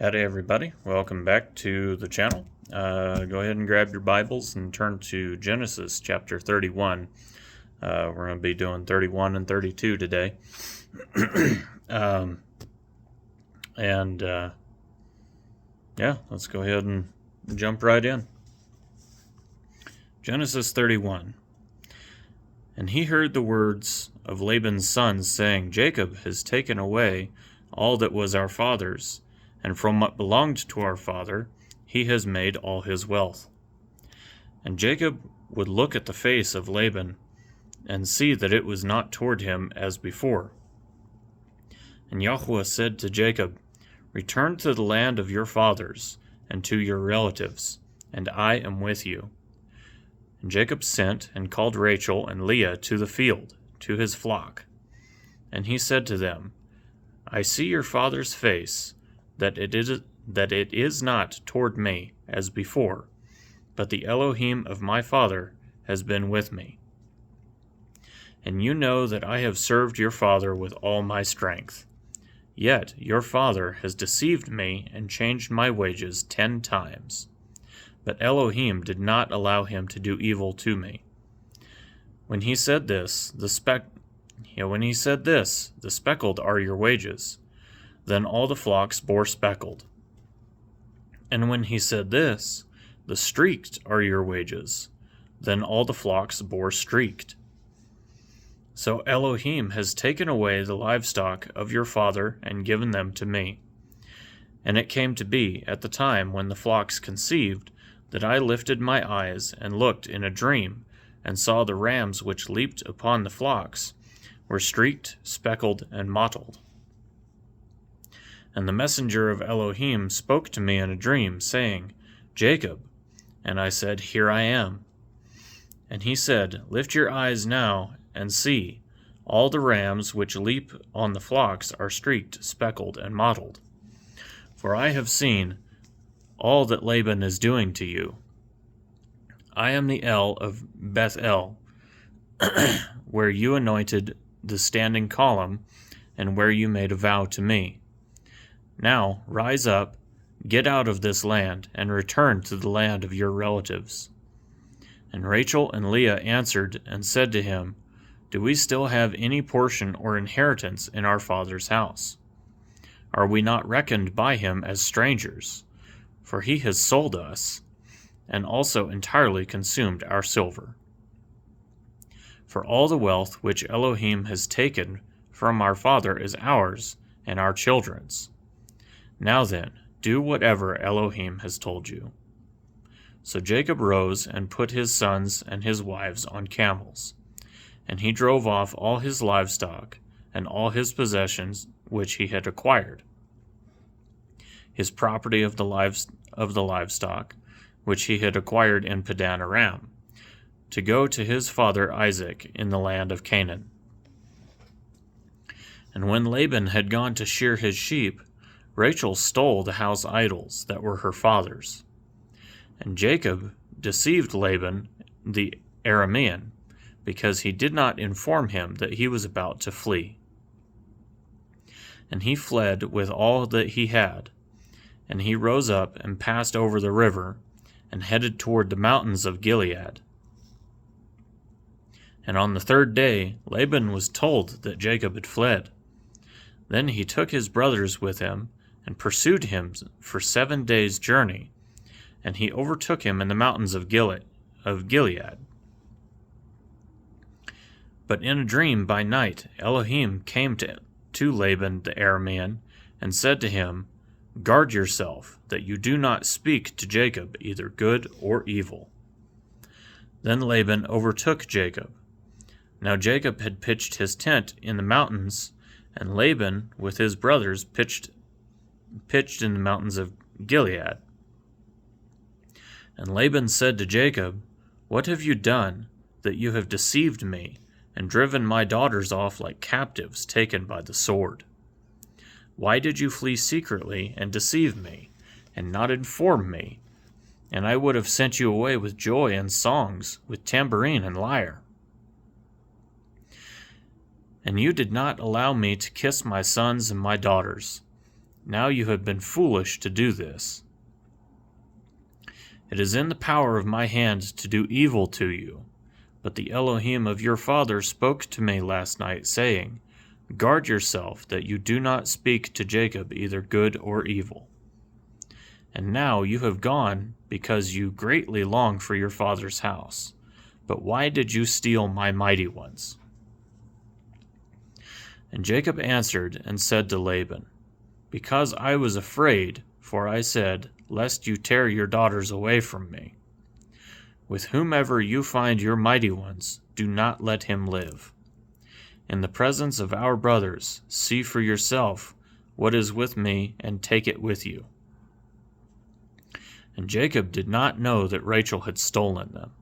Howdy everybody, welcome back to the channel. Go ahead and grab your Bibles and turn to Genesis chapter 31. We're going to be doing 31 and 32 today. Let's go ahead and jump right in. Genesis 31. And he heard the words of Laban's sons, saying, Jacob has taken away all that was our father's, and from what belonged to our father he has made all his wealth. And Jacob would look at the face of Laban, and see that it was not toward him as before. And Yahweh said to Jacob, Return to the land of your fathers, and to your relatives, and I am with you. And Jacob sent and called Rachel and Leah to the field, to his flock. And he said to them, I see your father's face, that it is not toward me as before, but the Elohim of my father has been with me. And you know that I have served your father with all my strength. Yet your father has deceived me and changed my wages 10 times. But Elohim did not allow him to do evil to me. When he said this, the speckled are your wages. Then all the flocks bore speckled. And when he said this, the streaked are your wages. Then all the flocks bore streaked. So Elohim has taken away the livestock of your father and given them to me. And it came to be, at the time when the flocks conceived, that I lifted my eyes and looked in a dream, and saw the rams which leaped upon the flocks were streaked, speckled, and mottled. And the messenger of Elohim spoke to me in a dream, saying, Jacob. And I said, Here I am. And he said, Lift your eyes now, and see, all the rams which leap on the flocks are streaked, speckled, and mottled. For I have seen all that Laban is doing to you. I am the El of Bethel, where you anointed the standing column, and where you made a vow to me. Now rise up, get out of this land, and return to the land of your relatives. And Rachel and Leah answered and said to him, Do we still have any portion or inheritance in our father's house? Are we not reckoned by him as strangers? For he has sold us, and also entirely consumed our silver. For all the wealth which Elohim has taken from our father is ours and our children's. Now then, do whatever Elohim has told you. So Jacob rose and put his sons and his wives on camels, and he drove off all his livestock and all his possessions which he had acquired, his property of the livestock which he had acquired in Padan Aram, to go to his father Isaac in the land of Canaan. And when Laban had gone to shear his sheep, Rachel stole the house idols that were her father's. And Jacob deceived Laban the Aramean, because he did not inform him that he was about to flee. And he fled with all that he had, and he rose up and passed over the river, and headed toward the mountains of Gilead. And on the 3rd day Laban was told that Jacob had fled. Then he took his brothers with him, and pursued him for 7 days' journey, and he overtook him in the mountains of Gilead. But in a dream by night Elohim came to Laban the Aramean, and said to him, Guard yourself, that you do not speak to Jacob either good or evil. Then Laban overtook Jacob. Now Jacob had pitched his tent in the mountains, and Laban with his brothers pitched in the mountains of Gilead. And Laban said to Jacob, What have you done, that you have deceived me, and driven my daughters off like captives taken by the sword? Why did you flee secretly and deceive me, and not inform me? And I would have sent you away with joy and songs, with tambourine and lyre. And you did not allow me to kiss my sons and my daughters. Now you have been foolish to do this. It is in the power of my hand to do evil to you, but the Elohim of your father spoke to me last night, saying, Guard yourself that you do not speak to Jacob either good or evil. And now you have gone because you greatly long for your father's house. But why did you steal my mighty ones? And Jacob answered and said to Laban, Because I was afraid, for I said, Lest you tear your daughters away from me. With whomever you find your mighty ones, do not let him live. In the presence of our brothers, see for yourself what is with me, and take it with you. And Jacob did not know that Rachel had stolen them.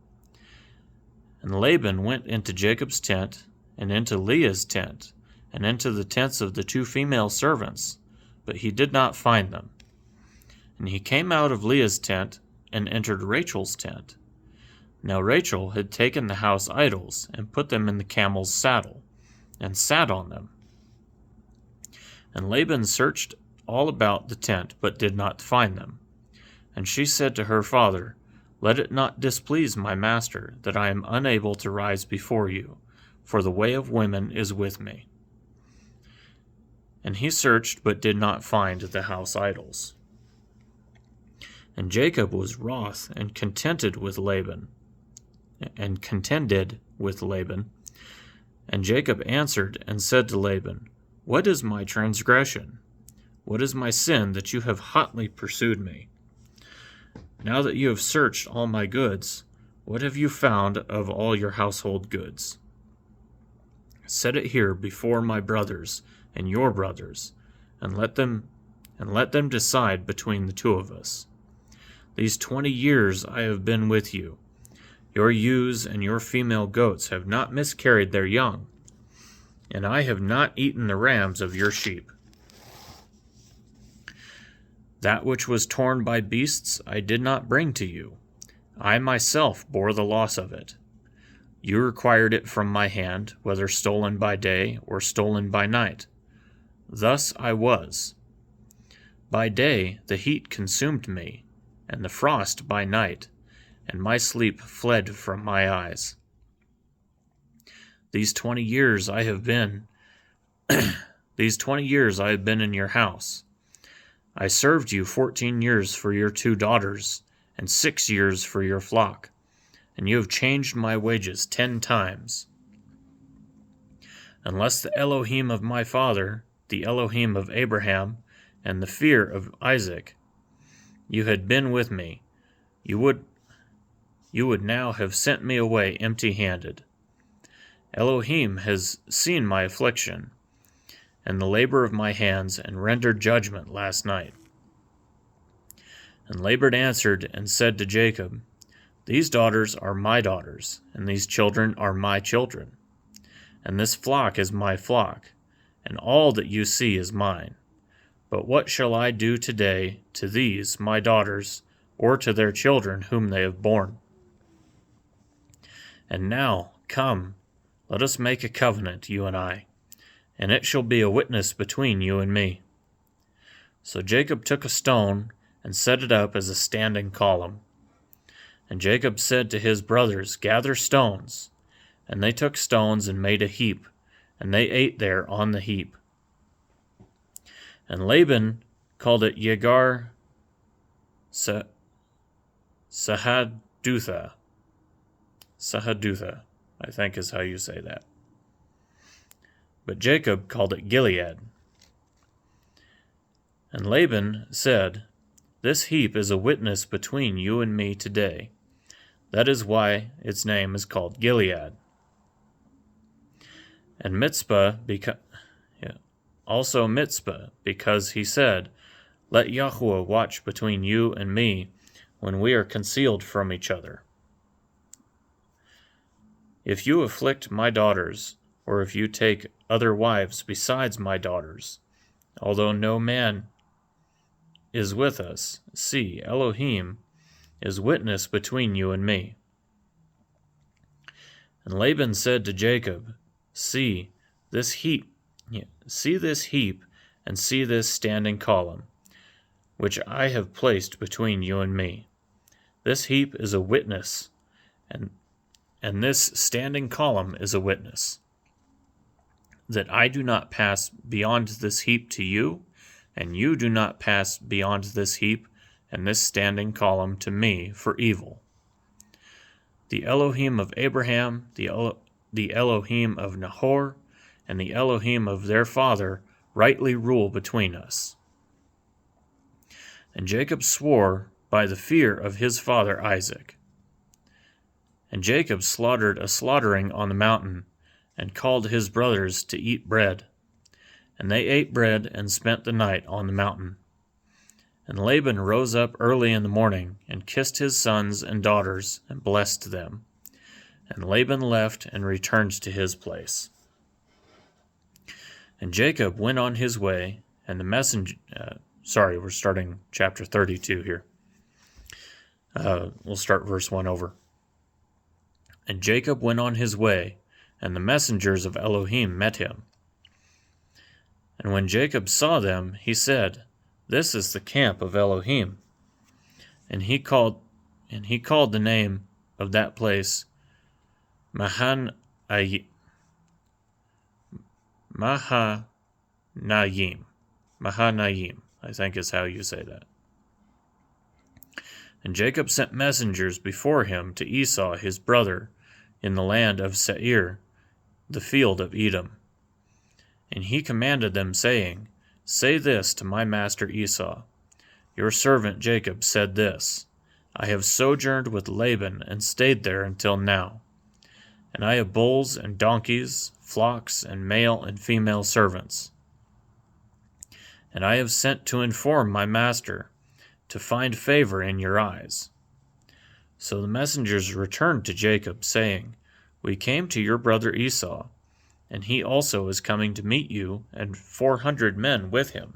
And Laban went into Jacob's tent, and into Leah's tent, and into the tents of the 2 female servants, but he did not find them. And he came out of Leah's tent, and entered Rachel's tent. Now Rachel had taken the house idols, and put them in the camel's saddle, and sat on them. And Laban searched all about the tent, but did not find them. And she said to her father, Let it not displease my master, that I am unable to rise before you, for the way of women is with me. And he searched, but did not find the house idols. And Jacob was wroth and contended with Laban. And Jacob answered and said to Laban, What is my transgression? What is my sin that you have hotly pursued me? Now that you have searched all my goods, what have you found of all your household goods? Set it here before my brothers and your brothers, and let them decide between the 2 of us. These 20 years I have been with you. Your ewes and your female goats have not miscarried their young, and I have not eaten the rams of your sheep. That which was torn by beasts I did not bring to you. I myself bore the loss of it. You required it from my hand, whether stolen by day or stolen by night. Thus I was. By day the heat consumed me, and the frost by night, and my sleep fled from my eyes. These 20 years I have been in your house. I served you 14 years for your 2 daughters, and 6 years for your flock, and you have changed my wages 10 times. Unless the Elohim of my father, the Elohim of Abraham, and the fear of Isaac, you had been with me, you would now have sent me away empty-handed. Elohim has seen my affliction, and the labor of my hands, and rendered judgment last night. And Laban answered and said to Jacob, These daughters are my daughters, and these children are my children, and this flock is my flock, and all that you see is mine. But what shall I do today to these my daughters, or to their children whom they have borne? And now, come, let us make a covenant, you and I, and it shall be a witness between you and me. So Jacob took a stone, and set it up as a standing column. And Jacob said to his brothers, Gather stones. And they took stones and made a heap, and they ate there on the heap. And Laban called it Yegar Sahadutha. Sahadutha, I think is how you say that. But Jacob called it Gilead. And Laban said, This heap is a witness between you and me today. That is why its name is called Gilead. And Mizpah, also Mizpah, because he said, Let Yahuwah watch between you and me when we are concealed from each other. If you afflict my daughters, or if you take other wives besides my daughters, although no man is with us, see, Elohim is witness between you and me. And Laban said to Jacob, See this heap, and and see this standing column, which I have placed between you and me. This heap is a witness, and this standing column is a witness, that I do not pass beyond this heap to you, and you do not pass beyond this heap and this standing column to me for evil. The Elohim of Abraham, the Elohim of Nahor, and the Elohim of their father rightly rule between us. And Jacob swore by the fear of his father Isaac. And Jacob slaughtered a slaughtering on the mountain, and called his brothers to eat bread. And they ate bread and spent the night on the mountain. And Laban rose up early in the morning, and kissed his sons and daughters, and blessed them. And Laban left and returned to his place. And Jacob went on his way, and the messenger... we're starting chapter 32 here. We'll start verse 1 over. And Jacob went on his way, and the messengers of Elohim met him. And when Jacob saw them, he said, This is the camp of Elohim. And he called the name of that place Mahanayim, I think is how you say that. And Jacob sent messengers before him to Esau his brother in the land of Seir, the field of Edom. And he commanded them, saying, Say this to my master Esau, Your servant Jacob said this, I have sojourned with Laban and stayed there until now. And I have bulls and donkeys, flocks and male and female servants. And I have sent to inform my master, to find favor in your eyes. So the messengers returned to Jacob, saying, We came to your brother Esau, and he also is coming to meet you, and 400 men with him.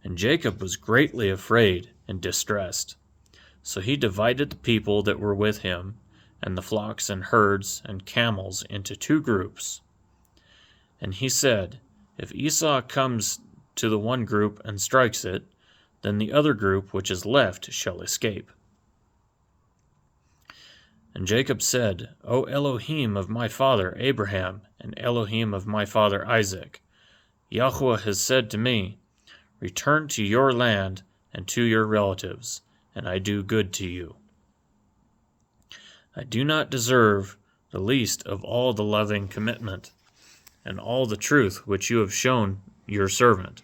And Jacob was greatly afraid and distressed. So he divided the people that were with him, and the flocks and herds and camels into 2 groups. And he said, If Esau comes to the one group and strikes it, then the other group which is left shall escape. And Jacob said, O Elohim of my father Abraham, and Elohim of my father Isaac, Yahweh has said to me, Return to your land and to your relatives, and I do good to you. I do not deserve the least of all the loving commitment, and all the truth which you have shown your servant.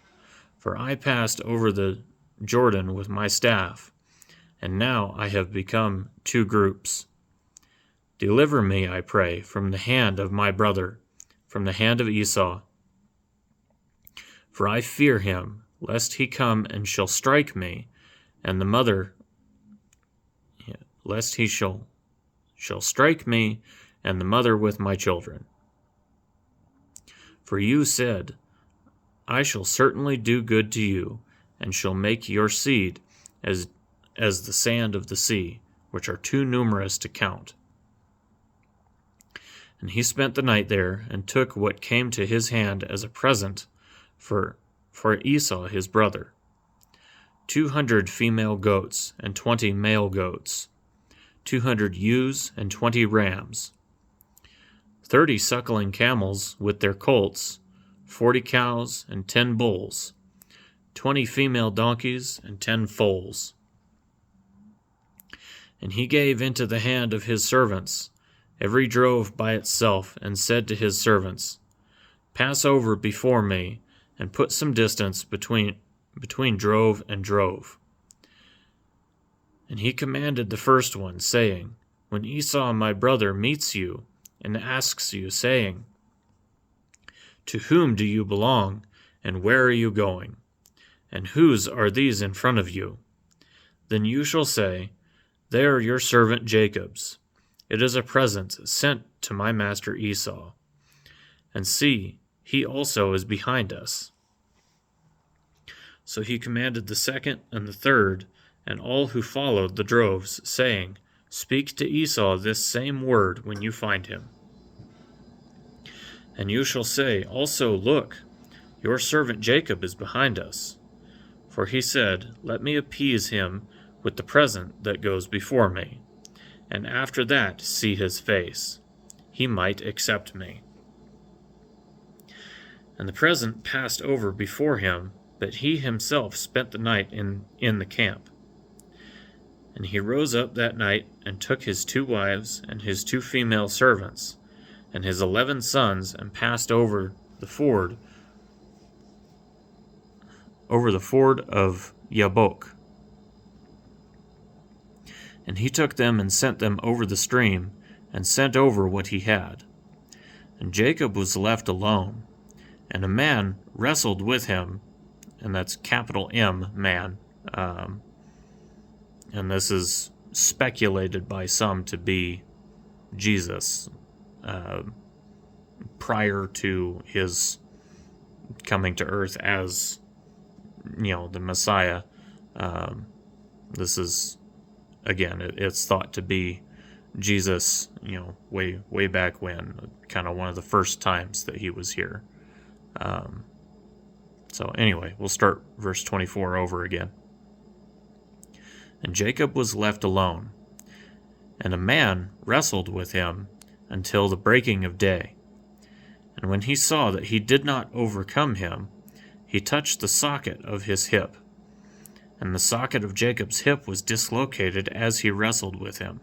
For I passed over the Jordan with my staff, and now I have become 2 groups. Deliver me, I pray, from the hand of my brother, from the hand of Esau. For I fear him, lest he come and shall strike me, and the mother, lest he shall strike me, and the mother with my children. For you said, I shall certainly do good to you, and shall make your seed as the sand of the sea, which are too numerous to count. And he spent the night there, and took what came to his hand as a present for Esau his brother, 200 female goats, and 20 male goats, 200 ewes, and 20 rams, 30 suckling camels with their colts, 40 cows, and 10 bulls, 20 female donkeys, and 10 foals. And he gave into the hand of his servants every drove by itself, and said to his servants, Pass over before me, and put some distance between drove and drove. And he commanded the first one, saying, When Esau my brother meets you, and asks you, saying, To whom do you belong, and where are you going? And whose are these in front of you? Then you shall say, They are your servant Jacob's. It is a present sent to my master Esau. And see, he also is behind us. So he commanded the second and the third, and all who followed the droves, saying, Speak to Esau this same word when you find him. And you shall say, Also, look, Your servant Jacob is behind us. For he said, Let me appease him with the present that goes before me, and after that see his face. He might accept me. And the present passed over before him, but he himself spent the night in the camp. And he rose up that night, and took his 2 wives, and his 2 female servants, and his 11 sons, and passed over the ford of Yabok. And he took them and sent them over the stream, and sent over what he had. And Jacob was left alone, and a man wrestled with him, and that's capital M, man. And this is speculated by some to be Jesus, prior to his coming to earth as, the Messiah. This is, again, it's thought to be Jesus, way back when, kind of one of the first times that he was here. So anyway, we'll start verse 24 over again. And Jacob was left alone, and a man wrestled with him until the breaking of day. And when he saw that he did not overcome him, he touched the socket of his hip. And the socket of Jacob's hip was dislocated as he wrestled with him.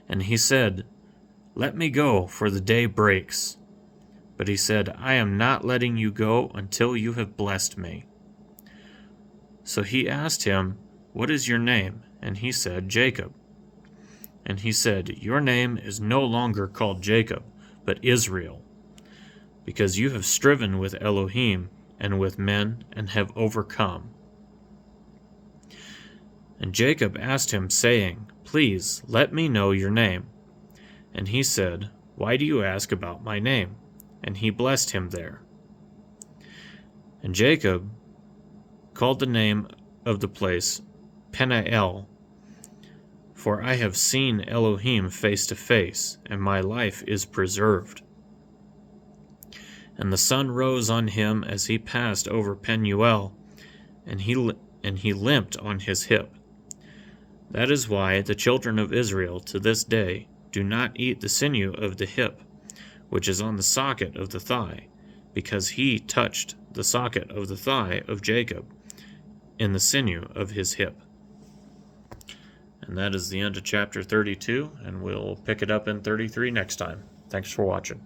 And he said, Let me go, for the day breaks. But he said, I am not letting you go until you have blessed me. So he asked him, What is your name? And he said, Jacob. And he said, Your name is no longer called Jacob, but Israel, because you have striven with Elohim and with men and have overcome. And Jacob asked him, saying, Please let me know your name. And he said, Why do you ask about my name? And he blessed him there. And Jacob called the name of the place Peniel, for I have seen Elohim face to face, and my life is preserved. And the sun rose on him as he passed over Penuel, and he limped on his hip. That is why the children of Israel to this day do not eat the sinew of the hip, which is on the socket of the thigh, because he touched the socket of the thigh of Jacob in the sinew of his hip. And that is the end of chapter 32, and we'll pick it up in 33 next time. Thanks for watching.